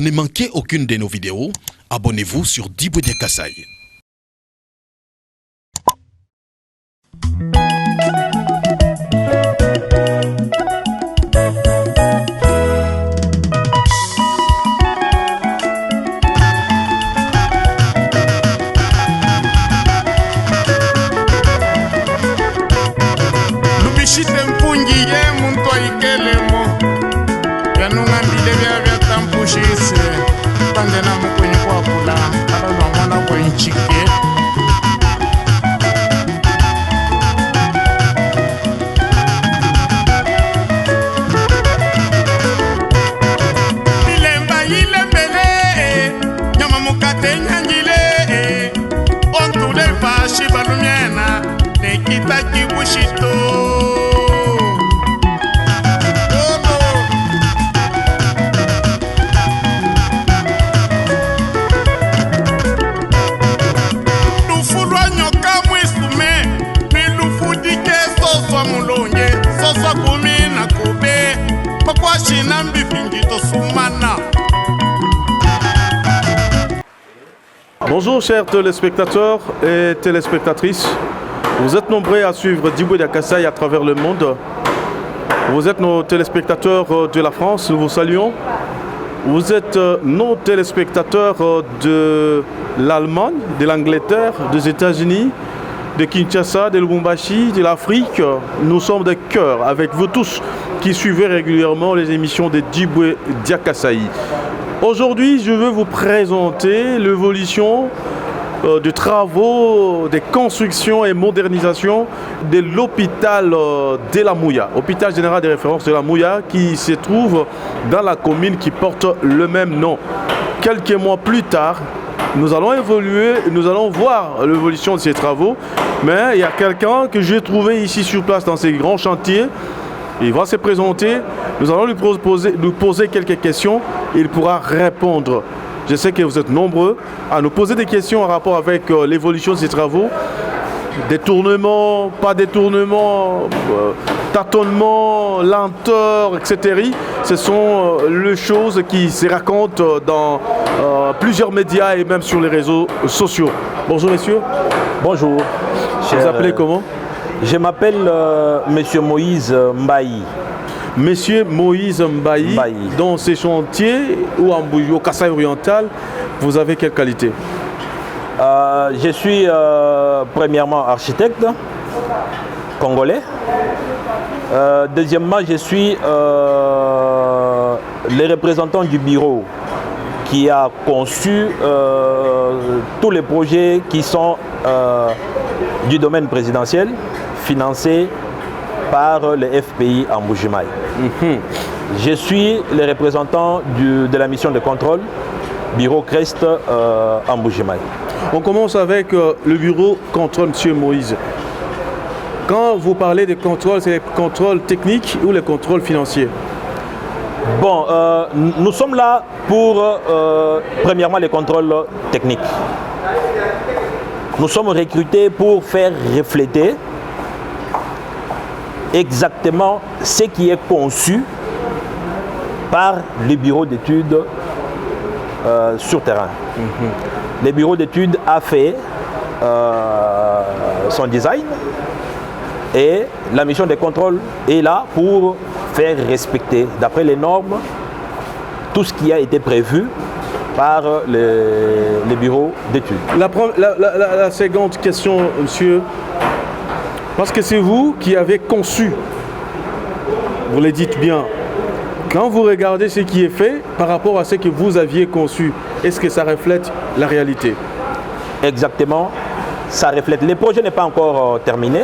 Pour ne manquer aucune de nos vidéos, abonnez-vous sur Diboudia Kasai. Lubishite mpungi ye muntu aikelemo yanungambile vya tampushise pande na mukwenye kwa kula ala mwana kwa nchike ilemba ilembele nyama mukate nyangile ontule fashi balumiena nekita kibushito Bonjour chers téléspectateurs et téléspectatrices. Vous êtes nombreux à suivre Diboudia Kasai à travers le monde. Vous êtes nos téléspectateurs de la France, nous vous saluons. Vous êtes nos téléspectateurs de l'Allemagne, de l'Angleterre, des États-Unis, de Kinshasa, de Lubumbashi, de l'Afrique. Nous sommes des cœurs avec vous tous qui suivez régulièrement les émissions de Diboudia Kasai. Aujourd'hui, je veux vous présenter l'évolution de travaux, des constructions et modernisations de l'hôpital de la Mouya, hôpital général de référence de la Mouya, qui se trouve dans la commune qui porte le même nom. Quelques mois plus tard, nous allons évoluer, nous allons voir l'évolution de ces travaux, mais il y a quelqu'un que j'ai trouvé ici sur place dans ces grands chantiers. Il va se présenter, nous allons lui poser quelques questions, il pourra répondre. Je sais que vous êtes nombreux à nous poser des questions en rapport avec l'évolution de ces travaux. Détournement, pas détournement, tâtonnement, lenteur, etc. Ce sont les choses qui se racontent dans plusieurs médias et même sur les réseaux sociaux. Bonjour messieurs. Bonjour. Vous vous appelez comment? Je m'appelle Monsieur Moïse Mbaï. Monsieur Moïse Mbaï, dans ces chantiers ou au Kasai oriental, vous avez quelle qualité? Je suis premièrement architecte congolais. Deuxièmement, je suis le représentant du bureau qui a conçu tous les projets qui sont du domaine présidentiel, financés par le FPI en Mbuji-Mayi. Je suis le représentant de la mission de contrôle, bureau Crest en Mbuji-Mayi. On commence avec le bureau contrôle, M. Moïse. Quand vous parlez de contrôle, c'est les contrôles techniques ou les contrôles financiers? Bon, nous sommes là pour, premièrement, les contrôles techniques. Nous sommes recrutés pour faire refléter exactement ce qui est conçu par les bureaux d'études sur terrain. Le bureau d'études a fait son design et la mission de contrôle est là pour faire respecter, d'après les normes, tout ce qui a été prévu par les bureaux d'études. La seconde question, monsieur, parce que c'est vous qui avez conçu, vous le dites bien, quand vous regardez ce qui est fait par rapport à ce que vous aviez conçu, est-ce que ça reflète la réalité? Exactement, ça reflète. Le projet n'est pas encore terminé.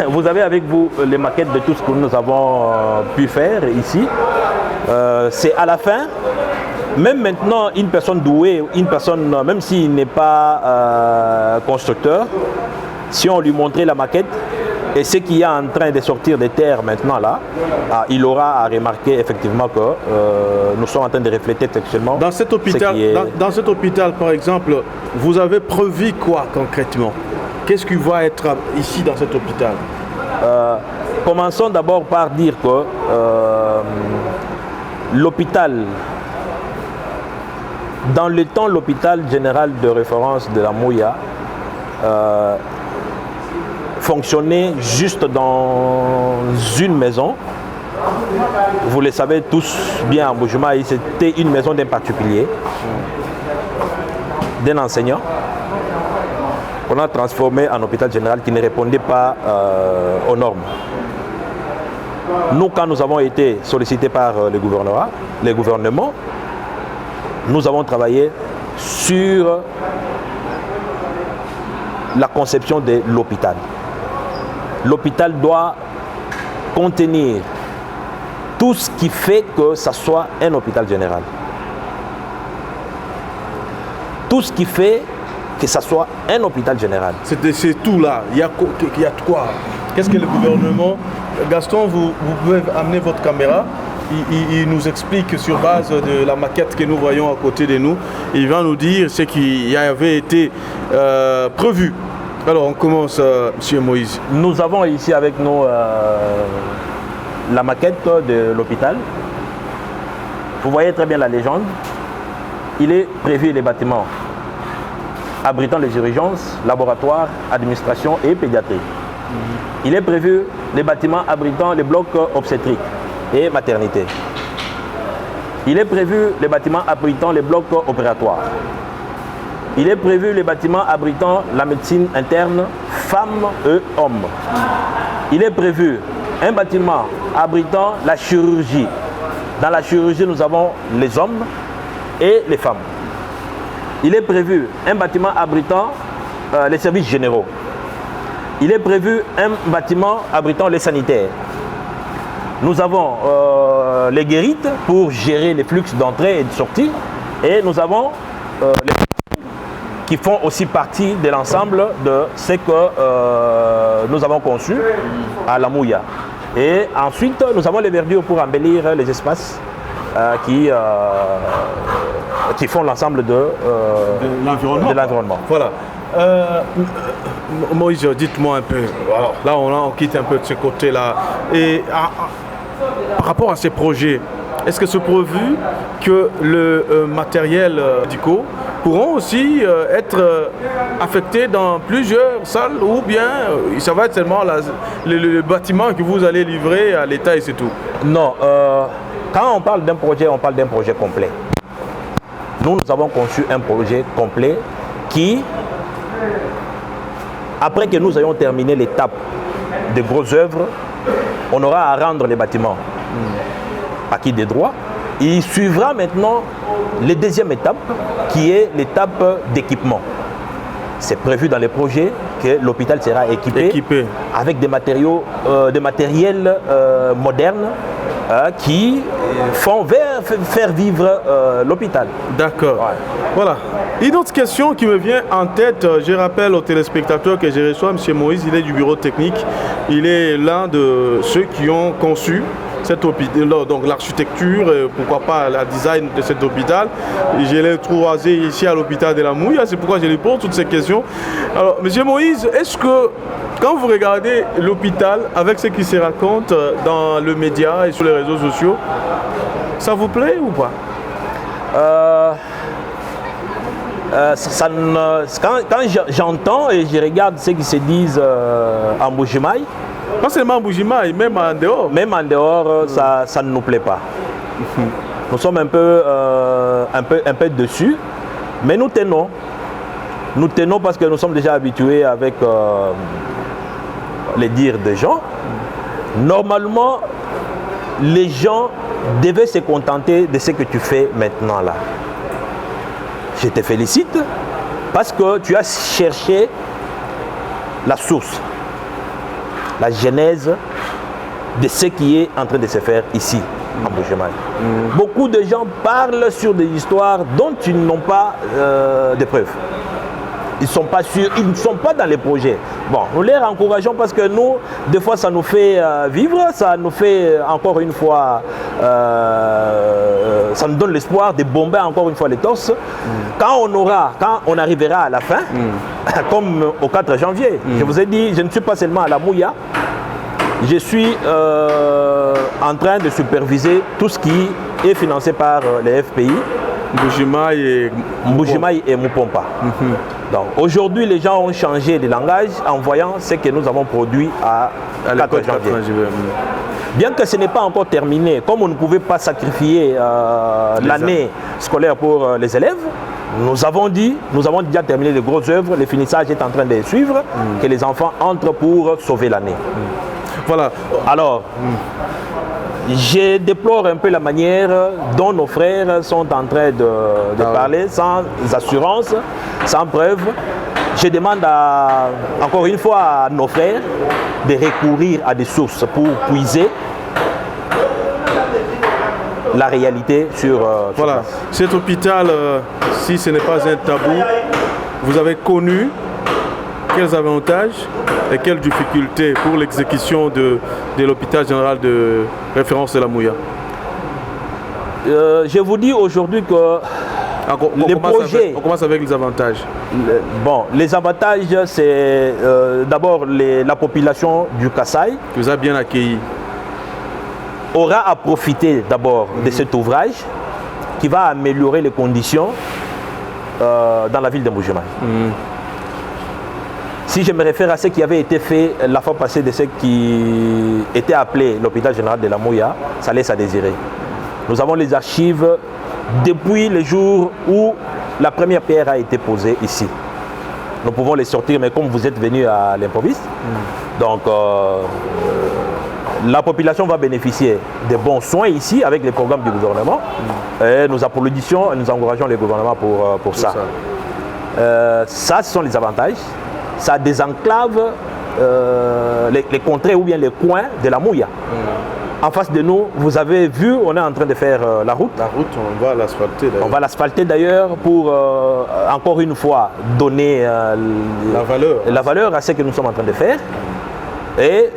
Vous avez avec vous les maquettes de tout ce que nous avons pu faire ici. C'est à la fin. Même maintenant, une personne douée, une personne, même s'il n'est pas constructeur, si on lui montrait la maquette et ce qui est en train de sortir des terres maintenant là, il aura à remarquer effectivement que nous sommes en train de refléter textuellement. Dans cet hôpital, par exemple, vous avez prévu quoi concrètement? Qu'est-ce qui va être ici dans cet hôpital? Commençons d'abord par dire que l'hôpital Dans le temps, l'hôpital général de référence de la Mouya fonctionnait juste dans une maison. Vous le savez tous bien, à Mbuji-Mayi, c'était une maison d'un particulier, d'un enseignant, qu'on a transformé en hôpital général qui ne répondait pas aux normes. Nous, quand nous avons été sollicités par les gouvernements, nous avons travaillé sur la conception de l'hôpital. L'hôpital doit contenir tout ce qui fait que ça soit un hôpital général. Tout ce qui fait que ça soit un hôpital général. C'est tout là. Il y a quoi? Qu'est-ce que le gouvernement... Gaston, vous pouvez amener votre caméra. Il nous explique sur base de la maquette que nous voyons à côté de nous. Il va nous dire ce qui avait été prévu. Alors on commence, M. Moïse. Nous avons ici avec nous la maquette de l'hôpital. Vous voyez très bien la légende. Il est prévu les bâtiments abritant les urgences, laboratoires, administration et pédiatrie. Il est prévu les bâtiments abritant les blocs obstétriques et maternité. Il est prévu les bâtiments abritant les blocs opératoires. Il est prévu les bâtiments abritant la médecine interne, femmes et hommes. Il est prévu un bâtiment abritant la chirurgie. Dans la chirurgie, nous avons les hommes et les femmes. Il est prévu un bâtiment abritant les services généraux. Il est prévu un bâtiment abritant les sanitaires. Nous avons les guérites pour gérer les flux d'entrée et de sortie. Et nous avons les qui font aussi partie de l'ensemble de ce que nous avons conçu à la Mouya. Et ensuite, nous avons les verdures pour embellir les espaces qui font l'ensemble de l'environnement. Voilà. Moïse, dites-moi un peu. Alors, là, on quitte un peu de ce côté-là. Et par rapport à ces projets, est-ce que c'est prévu que le matériel médical pourront aussi être affectés dans plusieurs salles ou bien ça va être seulement le bâtiment que vous allez livrer à l'État et c'est tout? Non, quand on parle d'un projet complet. Nous avons conçu un projet complet qui, après que nous ayons terminé l'étape de grosses œuvres, on aura à rendre les bâtiments acquis des droits. Il suivra maintenant la deuxième étape qui est l'étape d'équipement. C'est prévu dans les projets que l'hôpital sera équipé avec des matériels modernes qui font faire vivre l'hôpital. D'accord. Ouais. Voilà. Une autre question qui me vient en tête, je rappelle aux téléspectateurs que je reçois M. Moïse, il est du bureau technique, il est l'un de ceux qui ont conçu cet hôpital, donc l'architecture, pourquoi pas le design de cet hôpital. Je l'ai croisé ici à l'hôpital de la Mouya, c'est pourquoi je lui pose toutes ces questions. Alors, M. Moïse, est-ce que quand vous regardez l'hôpital avec ce qui se raconte dans le média et sur les réseaux sociaux, ça vous plaît ou pas? Quand j'entends et je regarde ce qui se disent en Mbuji-Mayi, pas seulement en Mbuji-Mayi, même en dehors. Même en dehors, ça ne nous plaît pas. Nous sommes un peu dessus, mais nous tenons. Nous tenons parce que nous sommes déjà habitués avec les dires des gens. Normalement, les gens devaient se contenter de ce que tu fais maintenant là. Je te félicite parce que tu as cherché la source, la genèse de ce qui est en train de se faire ici, en Mbuji-Mayi. Beaucoup de gens parlent sur des histoires dont ils n'ont pas de preuves. Ils ne sont pas sûrs, ils ne sont pas dans les projets. Bon, nous les encourageons parce que nous, des fois, ça nous fait vivre, ça nous fait encore une fois, ça nous donne l'espoir de bomber encore une fois les torses. Quand on arrivera à la fin, comme au 4 janvier, je vous ai dit, je ne suis pas seulement à la Mouya, je suis en train de superviser tout ce qui est financé par les FPI Mbujimaï et Mupompa. Donc aujourd'hui, les gens ont changé de langage en voyant ce que nous avons produit à 4 janvier. Bien que ce n'est pas encore terminé, comme on ne pouvait pas sacrifier l'année scolaire pour les élèves, nous avons déjà terminé les grosses œuvres, le finissage est en train de suivre, que les enfants entrent pour sauver l'année. Voilà. Alors, je déplore un peu la manière dont nos frères sont en train de parler, sans assurance, sans preuve. Je demande encore une fois à nos frères de recourir à des sources pour puiser la réalité sur voilà. Cet hôpital, si ce n'est pas un tabou, vous avez connu quels avantages et quelles difficultés pour l'exécution de l'hôpital général de référence de la Mouya? Je vous dis aujourd'hui que on commence avec les avantages. Les avantages, c'est d'abord la population du Kasaï. Qui vous a bien accueilli. Aura à profiter d'abord de cet ouvrage qui va améliorer les conditions dans la ville de Mbujimaï. Si je me réfère à ce qui avait été fait la fois passée de ce qui était appelé l'hôpital général de la Mouya, ça laisse à désirer. Nous avons les archives depuis le jour où la première pierre a été posée ici. Nous pouvons les sortir, mais comme vous êtes venus à l'improviste, donc la population va bénéficier de bons soins ici avec les programmes du gouvernement. Et nous applaudissons et nous encourageons le gouvernement pour ça. Ça, ce sont les avantages. Ça désenclave les contrées ou bien les coins de la Mouya. En face de nous, vous avez vu, on est en train de faire la route. La route, on va l'asphalter d'ailleurs. On va l'asphalter d'ailleurs pour, encore une fois, donner la valeur à ce que nous sommes en train de faire. Et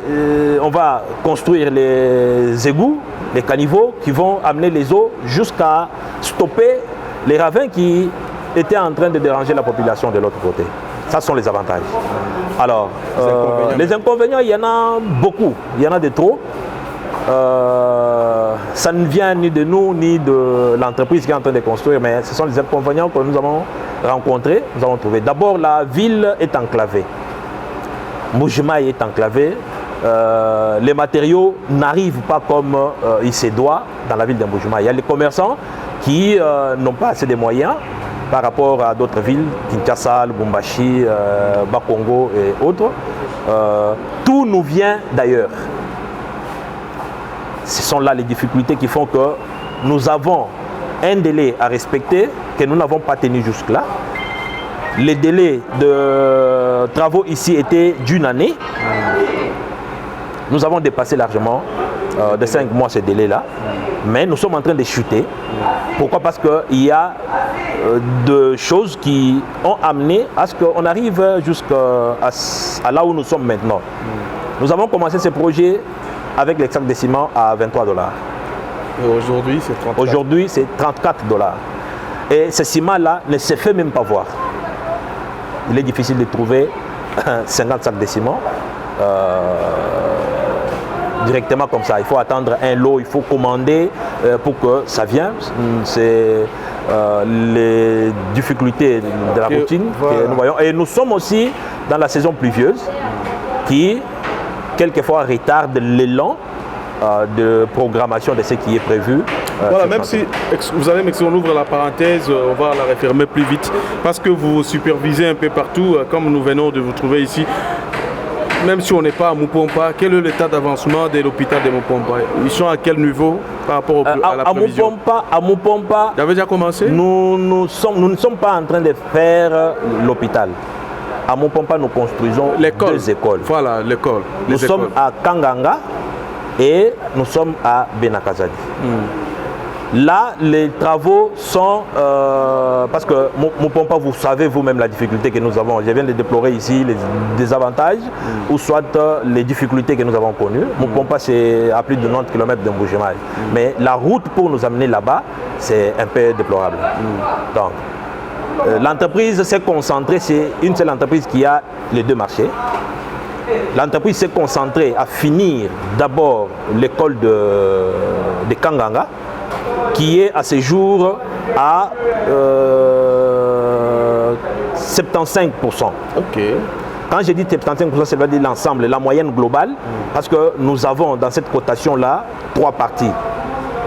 on va construire les égouts, les caniveaux qui vont amener les eaux jusqu'à stopper les ravins qui étaient en train de déranger la population de l'autre côté. Ça sont les avantages. Alors, les inconvénients, il y en a beaucoup, il y en a de trop. Ça ne vient ni de nous, ni de l'entreprise qui est en train de construire, mais ce sont les inconvénients que nous avons rencontrés, nous avons trouvé. D'abord, la ville est enclavée. Mbujimaï est enclavé. Les matériaux n'arrivent pas comme il se doit dans la ville de Mbujimaï. Il y a les commerçants qui n'ont pas assez de moyens par rapport à d'autres villes, Kinshasa, Lubumbashi, Bakongo et autres. Tout nous vient d'ailleurs. Ce sont là les difficultés qui font que nous avons un délai à respecter que nous n'avons pas tenu jusque-là. Les délais de travaux ici étaient d'une année. Nous avons dépassé largement de 5 mois ce délai-là. Mais nous sommes en train de chuter. Pourquoi? Parce qu'il y a de choses qui ont amené à ce qu'on arrive jusqu'à là où nous sommes maintenant. Nous avons commencé ce projet avec les sacs de ciment à $23. Et aujourd'hui, c'est 34. Aujourd'hui, c'est $34. Et ce ciment-là ne se fait même pas voir. Il est difficile de trouver 50 sacs de ciment directement comme ça. Il faut attendre un lot, il faut commander pour que ça vienne. C'est les difficultés de la routine que nous voyons. Et nous sommes aussi dans la saison pluvieuse qui quelquefois retarde l'élan de programmation de ce qui est prévu. Voilà, même si vous allez m'expliquer, on ouvre la parenthèse, on va la refermer plus vite, parce que vous supervisez un peu partout, comme nous venons de vous trouver ici. Même si on n'est pas à Mupompa, quel est l'état d'avancement de l'hôpital de Mupompa? Ils sont à quel niveau par rapport à la prévision? À Mupompa, vous avez déjà commencé? Nous ne sommes pas en train de faire l'hôpital. À Mupompa, nous construisons 2 écoles. Voilà, l'école. Nous sommes à Kanganga et nous sommes à Benakazadi. Là, les travaux sont... parce que Mupompa, vous savez vous-même la difficulté que nous avons. Je viens de déplorer ici les désavantages ou soit les difficultés que nous avons connues. Mupompa, c'est à plus de 90 km de Mbujimaï. Mais la route pour nous amener là-bas, c'est un peu déplorable. Donc, l'entreprise s'est concentrée, c'est une seule entreprise qui a les 2 marchés. L'entreprise s'est concentrée à finir d'abord l'école de Kanganga, qui est à ce jour à 75%. Ok. Quand je dis 75%, ça veut dire l'ensemble, la moyenne globale, parce que nous avons dans cette cotation-là 3 parties.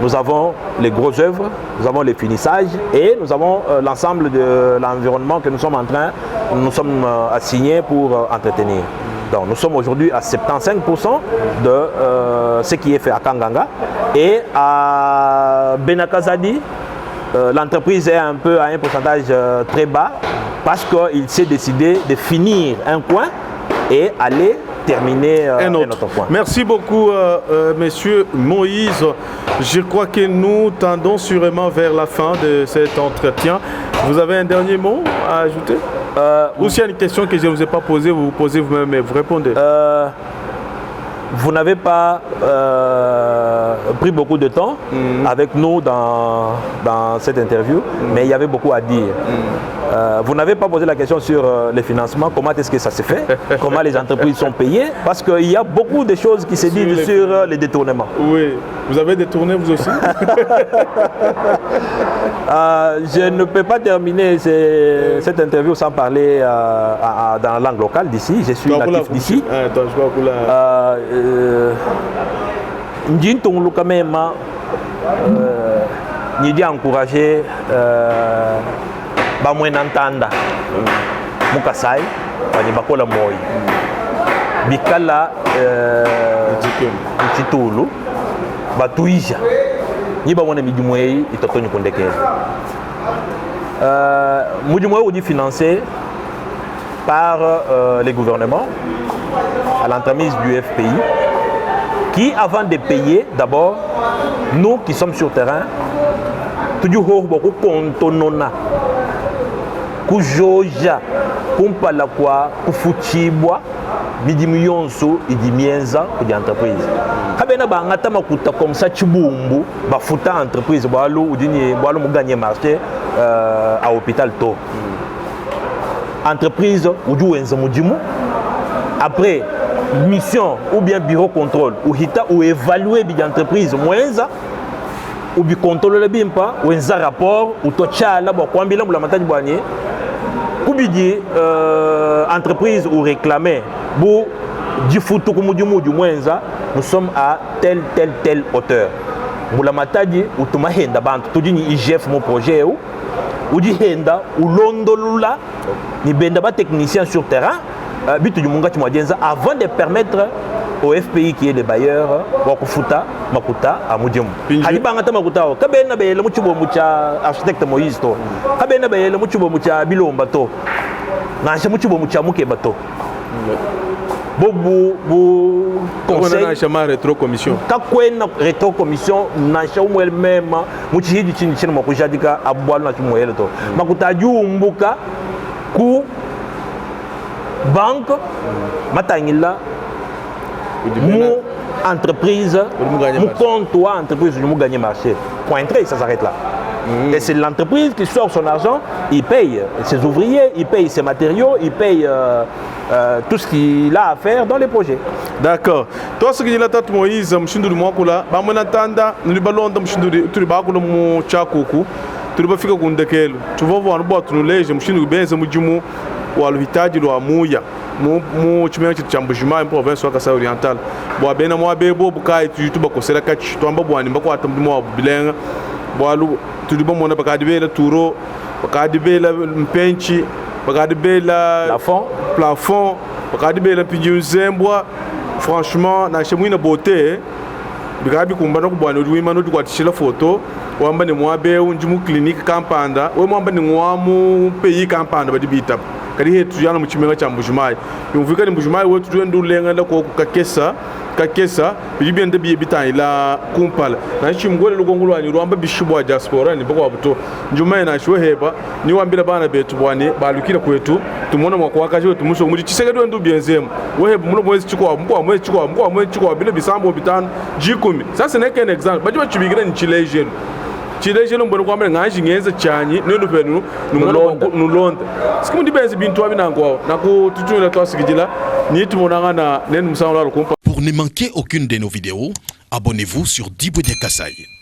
Nous avons les grosses œuvres, nous avons les finissages et nous avons l'ensemble de l'environnement que nous sommes assignés pour entretenir. Donc nous sommes aujourd'hui à 75% de ce qui est fait à Kanganga. Et à Benakazadi, l'entreprise est un peu à un pourcentage très bas parce qu'il s'est décidé de finir un coin et aller terminer un autre point. Merci beaucoup, monsieur Moïse. Je crois que nous tendons sûrement vers la fin de cet entretien. Vous avez un dernier mot à ajouter? Ou s'il y a une question que je ne vous ai pas posée, vous vous posez vous-même et vous répondez. Vous n'avez pas pris beaucoup de temps avec nous dans cette interview, mais il y avait beaucoup à dire. Vous n'avez pas posé la question sur les financements, comment est-ce que ça se fait, comment les entreprises sont payées, parce qu'il y a beaucoup de choses qui se disent sur les détournements. Oui, vous avez détourné vous aussi? Je ne peux pas terminer cette interview sans parler dans la langue locale d'ici. Je suis natif d'ici. Njintung quand même, ni dit encourager Bamwenantanda, Mukasai, Panibakola Moi, Bikala Titulu, Batuija, Nibamone Midumwei, Itotoni Kondeke. Mudumwei est financé par les gouvernements à l'entremise du FPI qui, avant de payer, d'abord, nous qui sommes sur terrain, toujours beaucoup kontonona, kujoja, kumpala kwa, kufutibwa, midimiyonso, idimienza, kudi entreprise. Kabena ba ngata makuta comme ça chibumbu, ba futa entreprise, ba alu udini, ba alu muganye marché à hôpital to. Entreprise uju wenza mudimu. Après mission ou bien bureau contrôle ou hita ou évaluer l'entreprise moyenza ou bi contrôler bien pas ou un rapport ou tocha là bon kwambila bula matadi boanye ou bi entreprise ou réclamer bu di futu ko mudimu du moyenza nous sommes à telle hauteur bula matadi ou tuma henda bantu tudini IGF mon projet ou di henda ou londolula ni benda ba technicien sur terrain avant de permettre au FPI qui est le bailleur Wakufuta Makuta à Mudium. Halibangata Makuta, Kabena Bele Muchubo Mucha, architecte Moïse, Kabena Bele Muchubo Mucha Bilom Bato, Nacha Muchubo Mucha Muke Bato. Bobu conseil rétro commission. Kakwena rétro commission Nacha même Muchi du Chin Mokujadika Abwal Nachumoel to. Makuta Jumbuka Ku banque, matangila, mon entreprise, mon comptoir entreprise, nous gagnons marché. Point très, ça s'arrête là. Et c'est l'entreprise qui sort son argent, il paye ses ouvriers, il paye ses matériaux, il paye tout ce qu'il a à faire dans les projets. D'accord. Toi, ce que je l'ai Moïse, je suis Mouakula, nous nous ballons dans le Tchakoku, tu vas faire Kundekelu. Tu vas voir le boîte, nous les, je me suis dit, je me suis dit, uhitaji wa muya mu chimenya chambujima en province wa Kasai Oriental bo bena mo bebo bukai tu bakosera kachi to ambabu ani mbako atamdimo wa bilenga bo alu tudibo mona bakadibela turo bakadibela mpenchi bakadibela plafond bakadibela pinjuzembwa franchement na chemwina beauté bikabi kumbana kubwana uwima no dukwatishila photo wamba ni mwabe unjumu clinique kampanda we mwamba ni mwamu pays kampanda badibita kadi hetu yana mu chimenga cha Mbujimai yumvika ni Mbujimai wetu tuendo lenga la ko kakesa bibende biye bitayila kumpala na chimgole lugongolo wanyu rwamba bishubwa diaspora ni bako abuto njuma na shweheba ni wambira bana betu bwane balukira kwetu tumona mwako wakaje wetu muso muri chisega ndo bienzemu weheba muno mwezi chiko mwezi chiko bile bisambo bitano jikumi sasa neke an example baje bachibigira ni chilejenu chilejenu mbona kwamba ngaji ngenza chanyi nendo penu nulonda siku ndibenzi bintu abinangwa nako tutuna twasigijila ni tumonanga na nenu musango la kumpa. Pour ne manquer aucune de nos vidéos, abonnez-vous sur Diboudia Kasai.